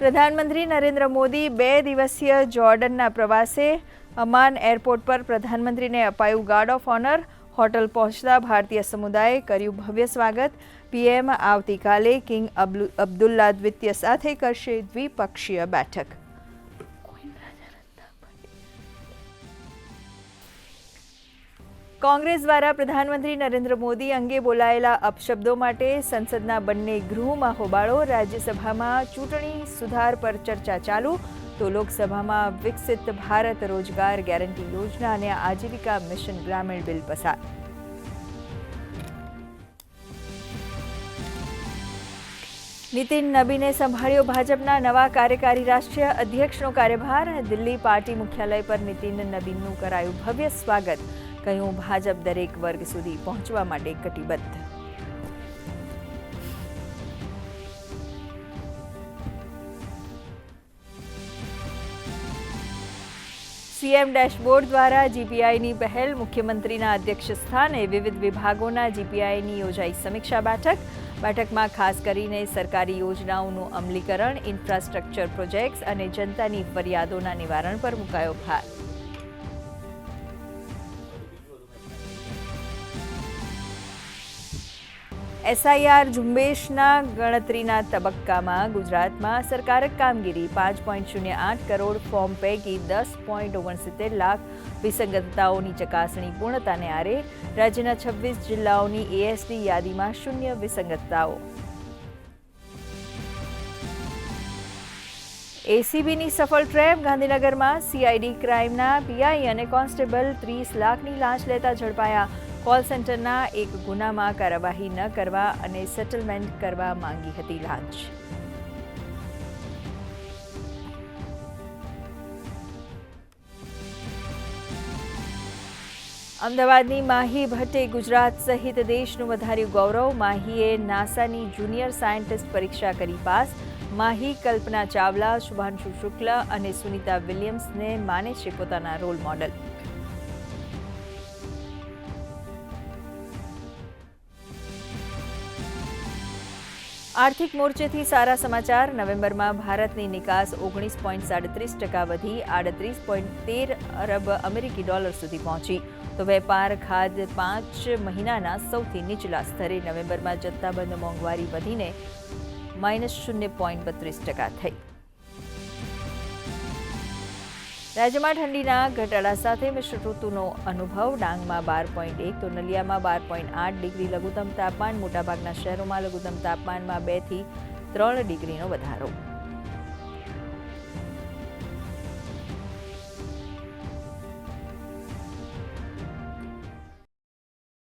પ્રધાનમંત્રી નરેન્દ્ર મોદી 2 દિવસીય જોર્ડનના પ્રવાસે અમાન એરપોર્ટ પર પ્રધાનમંત્રીને અપાયું ગાર્ડ ઓફ ઓનર. હોટલ પહોંચતા ભારતીય સમુદાયે કર્યું ભવ્ય સ્વાગત. પીએમ આવતીકાલે કિંગ અબ્દુલ્લા દ્વિતીય સાથે કરશે દ્વિપક્ષીય બેઠક. કોંગ્રેસ દ્વારા પ્રધાનમંત્રી નરેન્દ્ર મોદી અંગે બોલાયેલા અપશબ્દો માટે સંસદના બંને ગૃહોમાં હોબાળો. રાજ્યસભામાં ચૂંટણી સુધાર પર ચર્ચા ચાલુ તો લોકસભામાં વિકસિત ભારત રોજગાર ગેરંટી યોજના અને આજીવિકા મિશન ગ્રામીણ બિલ પસાર. નીતિન નબીને સંભાળ્યો ભાજપના નવા કાર્યકારી રાષ્ટ્રીય અધ્યક્ષનો કાર્યભાર. દિલ્હી પાર્ટી મુખ્યાલય પર નીતિન નબીનનું કરાયું ભવ્ય સ્વાગત. કહ્યું, ભાજપ દરેક વર્ગ સુધી પહોંચવા માટે કટિબદ્ધ. સીએમ ડેશબોર્ડ દ્વારા જીપીઆઈની પહેલ. મુખ્યમંત્રીના અધ્યક્ષ સ્થાને વિવિધ વિભાગોના જીપીઆઈની યોજાઈ સમીક્ષા બેઠક. બેઠકમાં ખાસ કરીને સરકારી યોજનાઓનું અમલીકરણ, ઇન્ફ્રાસ્ટ્રક્ચર પ્રોજેક્ટ્સ અને જનતાની ફરિયાદોના નિવારણ પર મુકાયો ભાર. એસઆઈઆર ઝુંબેશના ગણતરીના તબક્કામાં ગુજરાતમાં અસરકારક કામગીરી. 5.08 કરોડ ફોર્મ પૈકી 10.69 લાખ વિસંગતતાઓની ચકાસણી પૂર્ણતાને આરે. રાજ્યના 26 જિલ્લાઓની એએસડી યાદીમાં 0 વિસંગતતાઓ. એસીબીની સફળ ટ્રેપ. ગાંધીનગરમાં સીઆઈડી ક્રાઇમના પીઆઈ અને કોન્સ્ટેબલ 30 લાખની લાંચ લેતા ઝડપાયા. કોલ સેન્ટરના એક ગુનામાં કાર્યવાહી ન કરવા અને સેટલમેન્ટ કરવા માંગી હતી લાંચ. અમદાવાદની માહી ભટ્ટે ગુજરાત સહિત દેશનું વધાર્યું ગૌરવ. માહીએ નાસાની જુનિયર સાયન્ટિસ્ટ પરીક્ષા કરી પાસ. માહી કલ્પના ચાવલા, શુભાંશુ શુક્લ અને સુનીતા વિલિયમ્સને માને છે પોતાના રોલ મોડલ. આર્થિક મોરચેથી સારા સમાચાર. નવેમ્બરમાં ભારતની નિકાસ 19.37% વધી 38.13 અરબ અમેરિકી ડોલર સુધી પહોંચી. તો વેપાર ખાદ્ય 5 મહિનાના સૌથી નીચલા સ્તરે. નવેમ્બરમાં જથ્થાબંધ મોંઘવારી વધીને -0.32% થઈ. રાજ્યમાં ઠંડીના ઘટાડા સાથે મિશ્ર ઋતુનો અનુભવ. ડાંગમાં 12.1 તો નલિયામાં 12.8 ડિગ્રી લઘુત્તમ તાપમાન. મોટાભાગના શહેરોમાં લઘુત્તમ તાપમાનમાં 2 થી 3 ડિગ્રીનો વધારો.